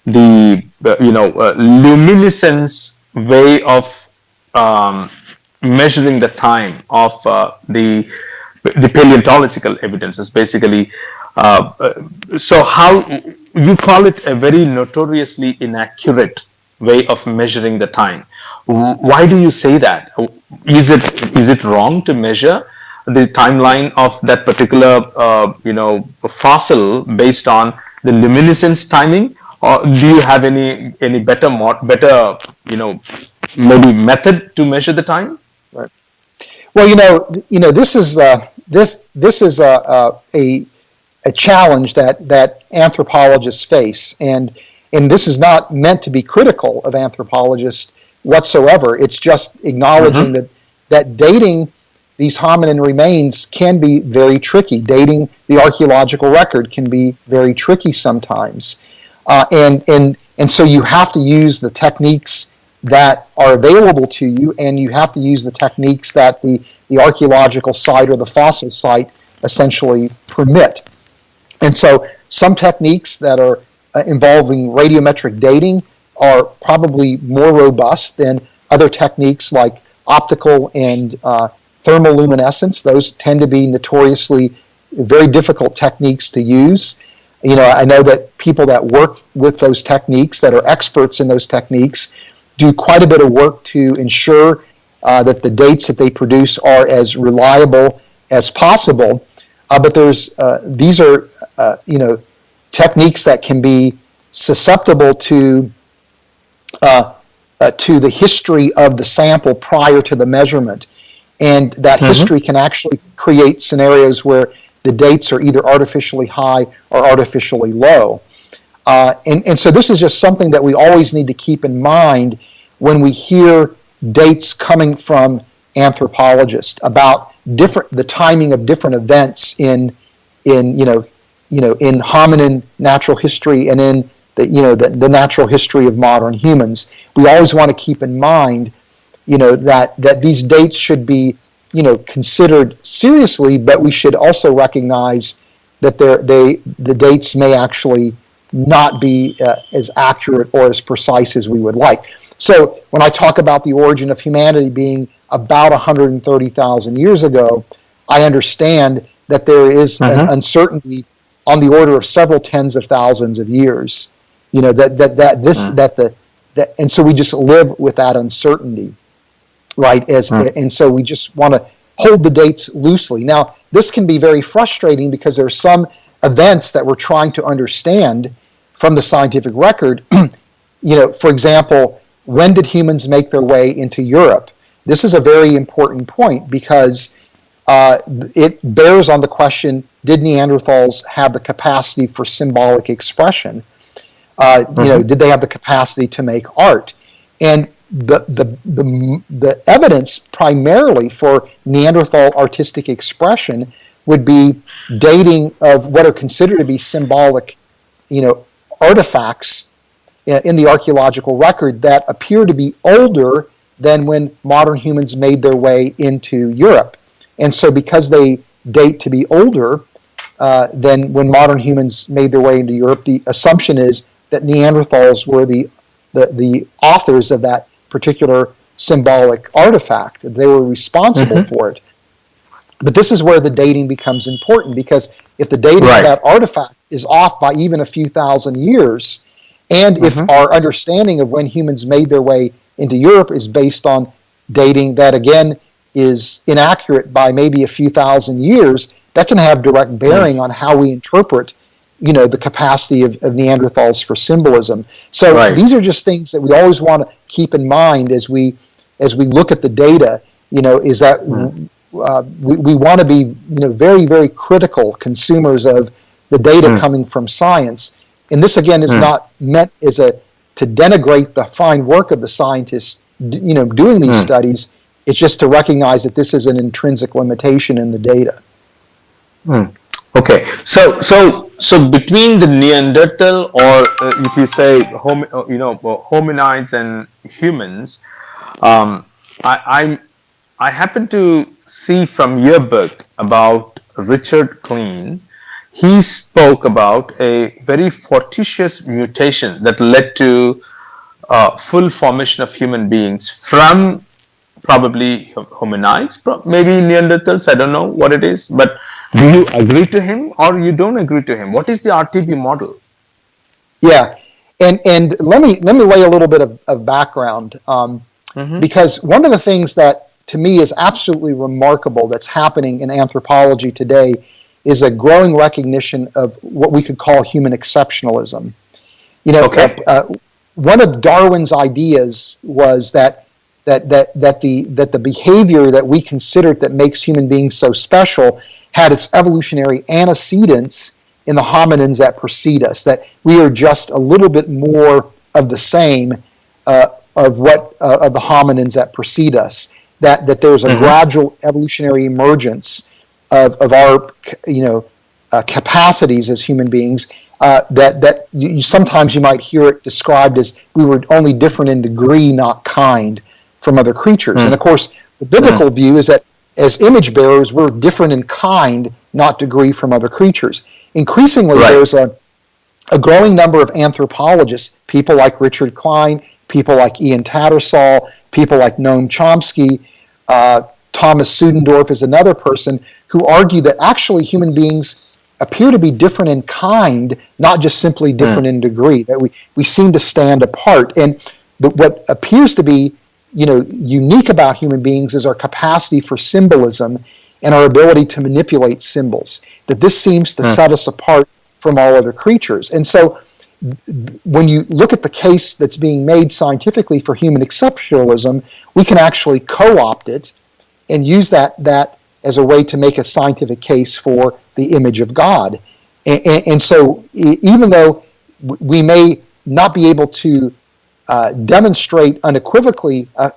the luminescence way of um, measuring the time of the paleontological evidence is basically so how you call it a very notoriously inaccurate way of measuring the time. Why do you say that? Is it wrong to measure the timeline of that particular fossil based on the luminescence timing, or do you have any better maybe method to measure the time? Right. Well, this is a challenge that anthropologists face, and this is not meant to be critical of anthropologists whatsoever. It's just acknowledging Mm-hmm. that dating these hominin remains can be very tricky. Dating the archaeological record can be very tricky sometimes, and so you have to use the techniques that are available to you, and you have to use the techniques that the archaeological site or the fossil site essentially permit. And so some techniques that are involving radiometric dating are probably more robust than other techniques like optical and thermoluminescence. Those tend to be notoriously very difficult techniques to use. I know that people that work with those techniques, that are experts in those techniques, do quite a bit of work to ensure that the dates that they produce are as reliable as possible. But these are techniques that can be susceptible to the history of the sample prior to the measurement, and that history can actually create scenarios where the dates are either artificially high or artificially low. And so this is just something that we always need to keep in mind when we hear dates coming from anthropologists about the timing of different events in hominin natural history and in the natural history of modern humans. We always want to keep in mind that these dates should be considered seriously, but we should also recognize that the dates may actually not be as accurate or as precise as we would like. So when I talk about the origin of humanity being about 130,000 years ago, I understand that there is an uncertainty on the order of several tens of thousands of years. And so we just live with that uncertainty, right? And so we just want to hold the dates loosely. Now, this can be very frustrating because there are some events that we're trying to understand from the scientific record. For example, when did humans make their way into Europe? This is a very important point because it bears on the question, did Neanderthals have the capacity for symbolic expression? Did they have the capacity to make art? And the evidence primarily for Neanderthal artistic expression would be dating of what are considered to be symbolic, artifacts in the archaeological record that appear to be older than when modern humans made their way into Europe. And so because they date to be older than when modern humans made their way into Europe, the assumption is that Neanderthals were the authors of that particular symbolic artifact. They were responsible for it. But this is where the dating becomes important, because if the dating of that artifact is off by even a few thousand years, and if our understanding of when humans made their way into Europe is based on dating that, again, is inaccurate by maybe a few thousand years, that can have direct bearing on how we interpret the capacity of Neanderthals for symbolism. So these are just things that we always want to keep in mind as we look at the data, is that we want to be very, very critical consumers of the data coming from science. And this, again, is not meant to denigrate the fine work of the scientists doing these studies. It's just to recognize that this is an intrinsic limitation in the data. Okay, so between the Neanderthal, or if you say hominids and humans, I happen to see from your book about Richard Klein. he spoke about a very fortuitous mutation that led to full formation of human beings from probably hominids, maybe Neanderthals. I don't know what it is, but do you agree to him or you don't agree to him? What is the RTB model? Yeah, and let me lay a little bit of background, Mm-hmm. because one of the things that to me is absolutely remarkable that's happening in anthropology today is a growing recognition of what we could call human exceptionalism. You know, Okay. one of Darwin's ideas was that the behavior that we considered that makes human beings so special had its evolutionary antecedents in the hominins that precede us. That we are just a little bit more of the same of the hominins that precede us. That there's a Mm-hmm. gradual evolutionary emergence of our capacities as human beings, that sometimes you might hear it described as we were only different in degree, not kind, from other creatures. And of course, the biblical view is that as image bearers, we're different in kind, not degree, from other creatures. Increasingly, Right. there's a growing number of anthropologists, people like Richard Klein, people like Ian Tattersall, people like Noam Chomsky, Thomas Sudendorf is another person, who argue that actually human beings appear to be different in kind, not just simply different in degree, that we seem to stand apart. And what appears to be unique about human beings is our capacity for symbolism and our ability to manipulate symbols, that this seems to set us apart from all other creatures. And so when you look at the case that's being made scientifically for human exceptionalism, we can actually co-opt it and use that as a way to make a scientific case for the image of God. And so even though we may not be able to demonstrate unequivocally a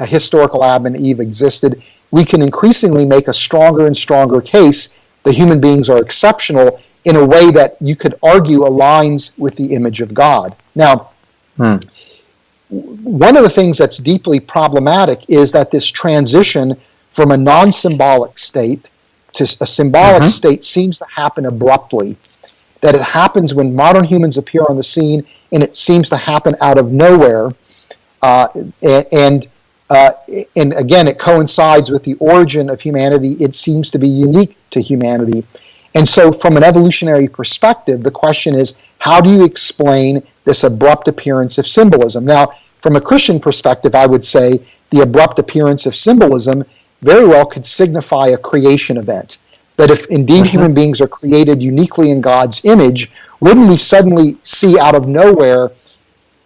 historical Adam and Eve existed, we can increasingly make a stronger and stronger case that human beings are exceptional in a way that you could argue aligns with the image of God. Now, one of the things that's deeply problematic is that this transition from a non-symbolic state to a symbolic state seems to happen abruptly, that it happens when modern humans appear on the scene, and it seems to happen out of nowhere. And again, it coincides with the origin of humanity. It seems to be unique to humanity. And so from an evolutionary perspective, the question is, how do you explain this abrupt appearance of symbolism? Now, from a Christian perspective, I would say the abrupt appearance of symbolism very well could signify a creation event. That if indeed human beings are created uniquely in God's image, wouldn't we suddenly see out of nowhere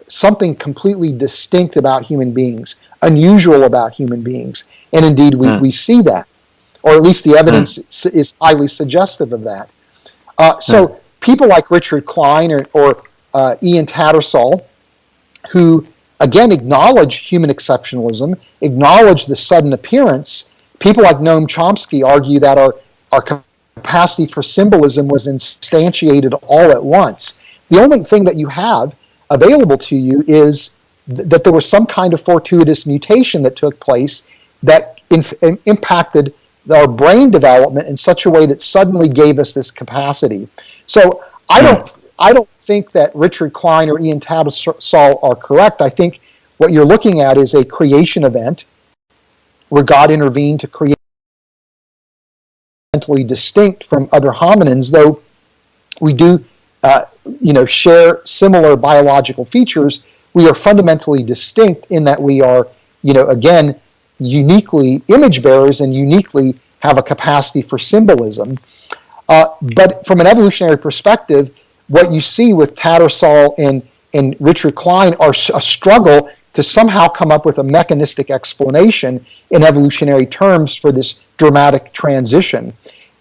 something completely distinct about human beings, unusual about human beings? And indeed, we see that, or at least the evidence is highly suggestive of that. So people like Richard Klein or Ian Tattersall, who again acknowledge human exceptionalism, acknowledge the sudden appearance. People like Noam Chomsky argue that our capacity for symbolism was instantiated all at once. The only thing that you have available to you is that there was some kind of fortuitous mutation that took place that impacted our brain development in such a way that suddenly gave us this capacity. So I don't think that Richard Klein or Ian Tattersall are correct. I think what you're looking at is a creation event where God intervened to create fundamentally distinct from other hominins, though we do share similar biological features. We are fundamentally distinct in that we are, again, uniquely image bearers and uniquely have a capacity for symbolism. But from an evolutionary perspective, what you see with Tattersall and Richard Klein are a struggle to somehow come up with a mechanistic explanation in evolutionary terms for this dramatic transition.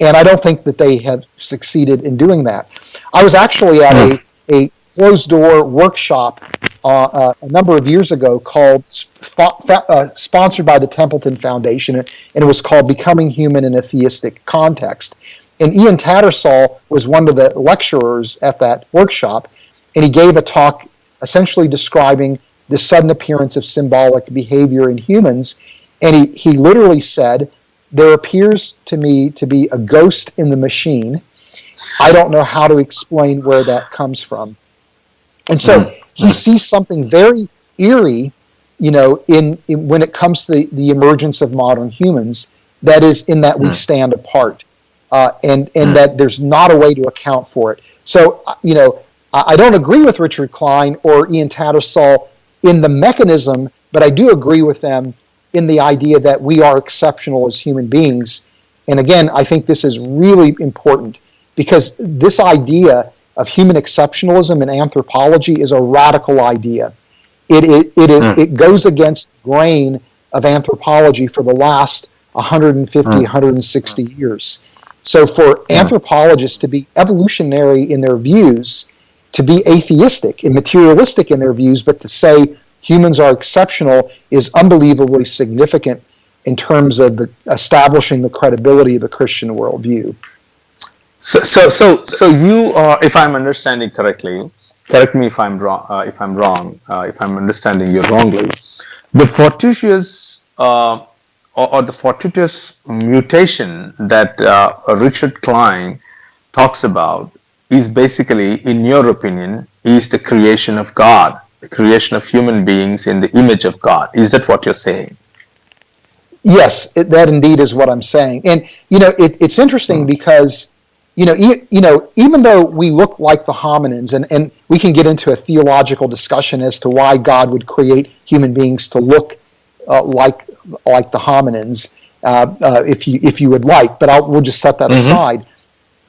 And I don't think that they have succeeded in doing that. I was actually at a closed-door workshop a number of years ago called sponsored by the Templeton Foundation, and it was called Becoming Human in a Theistic Context. And Ian Tattersall was one of the lecturers at that workshop, and he gave a talk essentially describing the sudden appearance of symbolic behavior in humans. And he literally said, there appears to me to be a ghost in the machine, I don't know how to explain where that comes from. And so he sees something very eerie, in when it comes to the emergence of modern humans, that is in that we stand apart, and that there's not a way to account for it. So, I don't agree with Richard Klein or Ian Tattersall in the mechanism, but I do agree with them in the idea that we are exceptional as human beings. And again, I think this is really important because this idea of human exceptionalism in anthropology is a radical idea. It goes against the grain of anthropology for the last 150, 160 years. So for anthropologists to be evolutionary in their views, to be atheistic and materialistic in their views, but to say humans are exceptional is unbelievably significant in terms of establishing the credibility of the Christian worldview. So you are, if I'm understanding correctly, correct me if I'm wrong. If I'm understanding you wrongly, the fortuitous or the fortuitous mutation that Richard Klein talks about is basically, in your opinion, is the creation of God, the creation of human beings in the image of God. Is that what you're saying? Yes, that indeed is what I'm saying. And it's interesting because even though we look like the hominins, and we can get into a theological discussion as to why God would create human beings to look like the hominins, if you would like, but we'll just set that aside.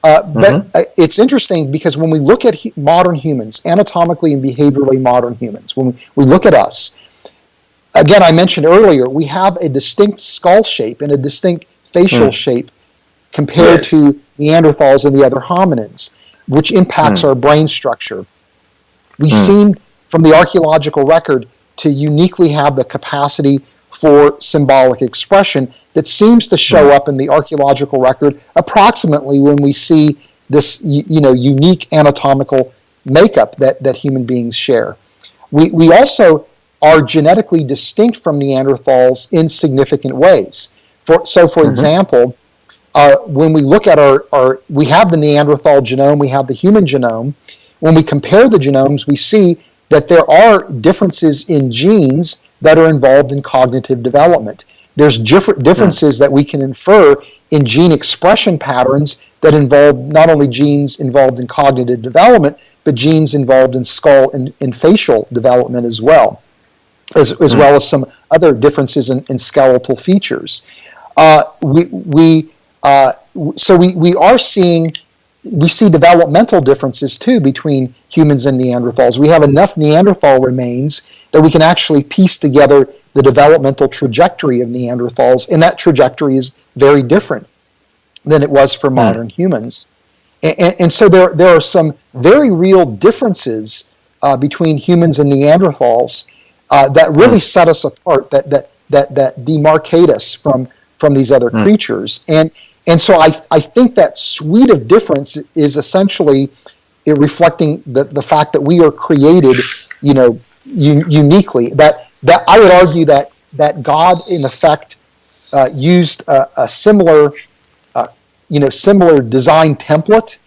But it's interesting because when we look at modern humans, anatomically and behaviorally modern humans, when we look at us, again, I mentioned earlier, we have a distinct skull shape and a distinct facial shape compared to Neanderthals and the other hominins, which impacts our brain structure. We seem, from the archaeological record, to uniquely have the capacity for symbolic expression that seems to show up in the archaeological record approximately when we see this unique anatomical makeup that human beings share. We also are genetically distinct from Neanderthals in significant ways. For example, when we look at we have the Neanderthal genome, we have the human genome. When we compare the genomes, we see that there are differences in genes that are involved in cognitive development. There's differences that we can infer in gene expression patterns that involve not only genes involved in cognitive development, but genes involved in skull and facial development as well, as well as some other differences in skeletal features. We see developmental differences too between humans and Neanderthals. We have enough Neanderthal remains that we can actually piece together the developmental trajectory of Neanderthals, and that trajectory is very different than it was for modern humans. And so there are some very real differences between humans and Neanderthals that really set us apart, that demarcate us from these other creatures. And so I think that suite of difference is essentially reflecting the fact that we are created, uniquely. That I would argue that God, in effect, used a similar design template,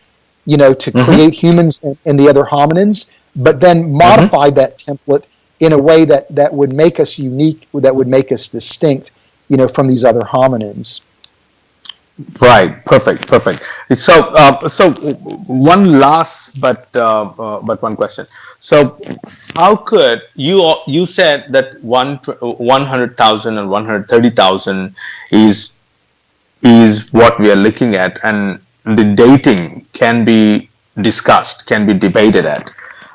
to create humans and the other hominins, but then modified that template in a way that would make us unique, that would make us distinct, from these other hominins. Right. Perfect. So one last, but one question. So, how could you said that 100,000 and 130,000 is what we are looking at, and the dating can be discussed, can be debated at.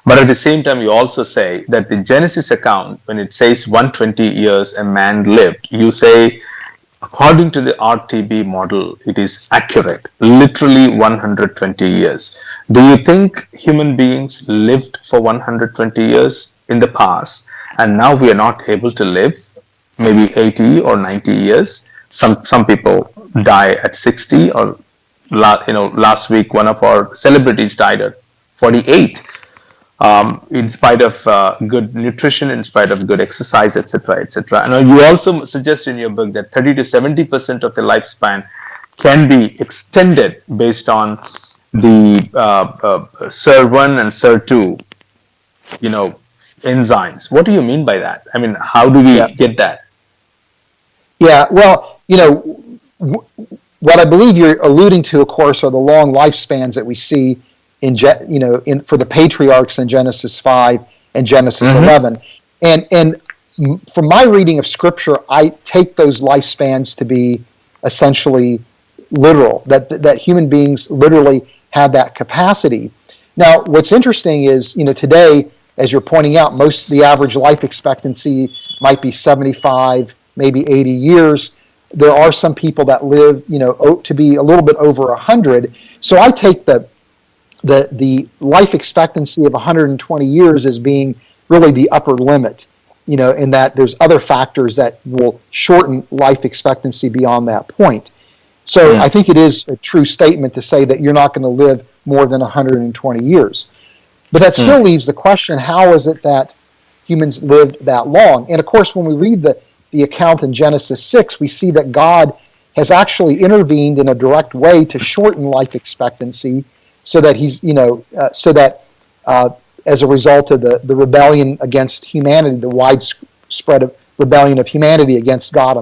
But at the same time, you also say that the Genesis account, when it says 120 years a man lived, you say, according to the RTB model, it is accurate, literally 120 years. Do you think human beings lived for 120 years in the past, and now we are not able to live maybe 80 or 90 years? Some people die at 60, or last week one of our celebrities died at 48. In spite of good nutrition, in spite of good exercise, etc., etc. And you also suggest in your book that 30 to 70% of the lifespan can be extended based on the SIR1 and SIR2, you know, enzymes. What do you mean by that? I mean, how do we Yeah. get that? Yeah. Well, what I believe you're alluding to, of course, are the long lifespans that we see for the patriarchs in Genesis 5 and Genesis 11. And from my reading of Scripture, I take those lifespans to be essentially literal, that human beings literally have that capacity. Now, what's interesting is, today, as you're pointing out, the average life expectancy might be 75, maybe 80 years. There are some people that live, to be a little bit over 100. So I take the life expectancy of 120 years as being really the upper limit, in that there's other factors that will shorten life expectancy beyond that point. So I think it is a true statement to say that you're not going to live more than 120 years. But that still leaves the question, how is it that humans lived that long? And of course, when we read the account in Genesis 6, we see that God has actually intervened in a direct way to shorten life expectancy so that as a result of the rebellion against humanity, the widespread rebellion of humanity against God,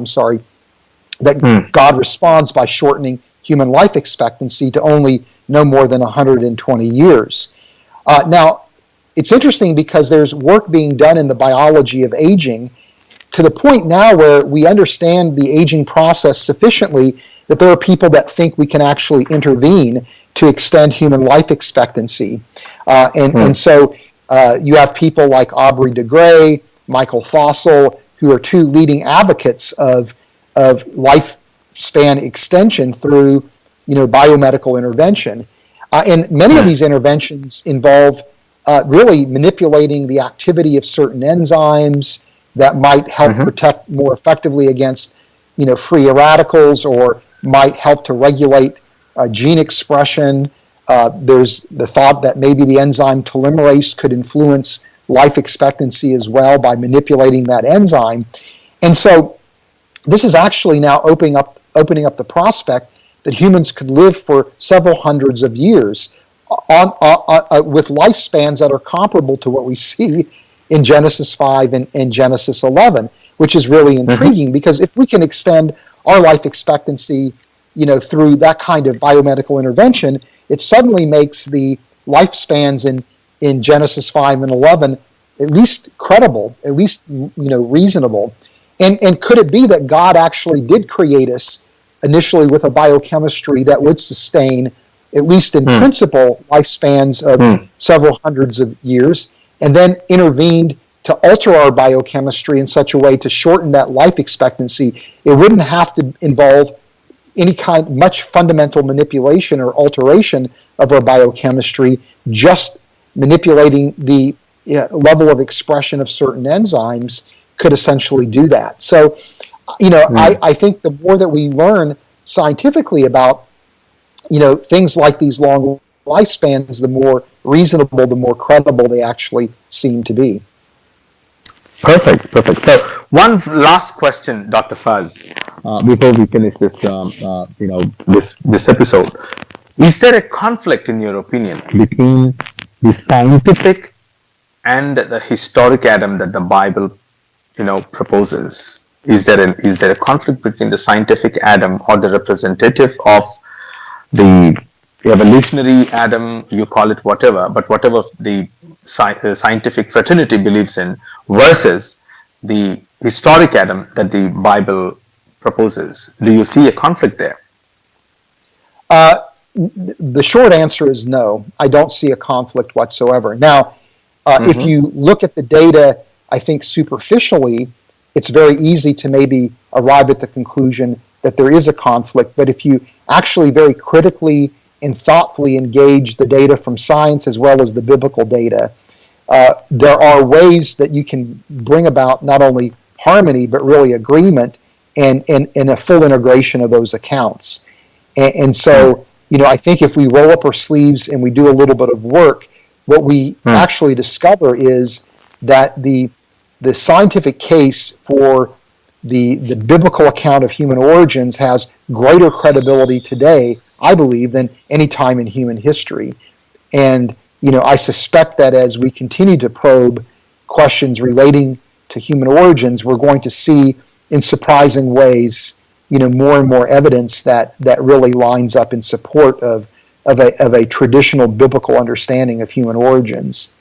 that God responds by shortening human life expectancy to only no more than 120 years. Now, it's interesting because there's work being done in the biology of aging to the point now where we understand the aging process sufficiently that there are people that think we can actually intervene to extend human life expectancy. And so you have people like Aubrey de Grey, Michael Fossel, who are two leading advocates of lifespan extension through biomedical intervention. And many of these interventions involve really manipulating the activity of certain enzymes that might help protect more effectively against free radicals, or might help to regulate gene expression. There's the thought that maybe the enzyme telomerase could influence life expectancy as well by manipulating that enzyme. And so this is actually now opening up the prospect that humans could live for several hundreds of years with lifespans that are comparable to what we see in Genesis 5 and Genesis 11, which is really intriguing because if we can extend our life expectancy, through that kind of biomedical intervention, it suddenly makes the lifespans in Genesis 5 and 11 at least credible, at least reasonable. And could it be that God actually did create us initially with a biochemistry that would sustain, at least in principle, lifespans of several hundreds of years, and then intervened to alter our biochemistry in such a way to shorten that life expectancy? It wouldn't have to involve any much fundamental manipulation or alteration of our biochemistry, just manipulating the level of expression of certain enzymes could essentially do that. So, I think the more that we learn scientifically about, things like these long lifespans, the more reasonable, the more credible they actually seem to be. Perfect. So, one last question, Dr. Faz, before we finish this, this episode. Is there a conflict, in your opinion, between the scientific and the historic Adam that the Bible, proposes? Is there a conflict between the scientific Adam or the representative of the evolutionary Adam, you call it whatever, but whatever the scientific fraternity believes in, versus the historic Adam that the Bible proposes? Do you see a conflict there? The short answer is no. I don't see a conflict whatsoever. Now, if you look at the data, I think superficially, it's very easy to maybe arrive at the conclusion that there is a conflict. But if you actually very critically and thoughtfully engage the data from science as well as the biblical data, there are ways that you can bring about not only harmony, but really agreement and a full integration of those accounts. And so, I think if we roll up our sleeves and we do a little bit of work, what we actually discover is that the scientific case for the biblical account of human origins has greater credibility today I believe, than any time in human history. And, I suspect that as we continue to probe questions relating to human origins, we're going to see in surprising ways, more and more evidence that really lines up in support of a traditional biblical understanding of human origins.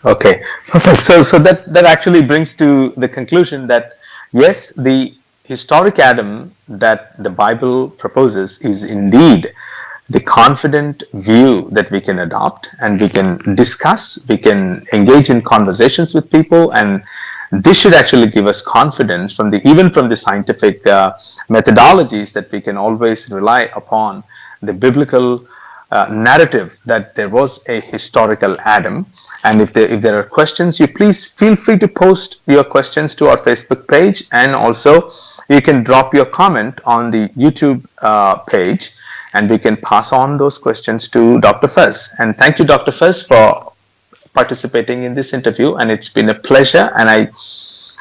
Okay, perfect. So that actually brings to the conclusion that yes, the historic Adam that the Bible proposes is indeed the confident view that we can adopt, and we can discuss, we can engage in conversations with people, and this should actually give us confidence from even from the scientific methodologies, that we can always rely upon the biblical narrative that there was a historical Adam. And if there are questions, you please feel free to post your questions to our Facebook page, and also you can drop your comment on the YouTube page, and we can pass on those questions to Dr. Fez. And thank you, Dr. Fez, for participating in this interview, and it's been a pleasure. And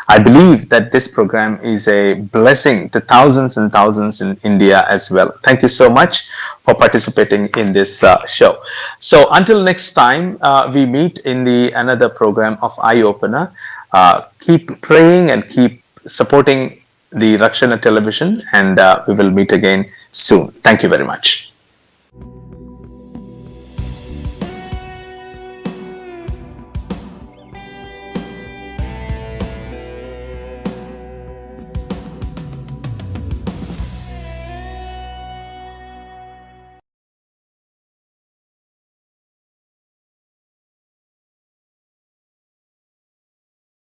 I believe that this program is a blessing to thousands and thousands in India as well. Thank you so much for participating in this show. So until next time we meet in the another program of Eye Opener, keep praying and keep supporting the Rakshana television, and we will meet again soon. Thank you very much.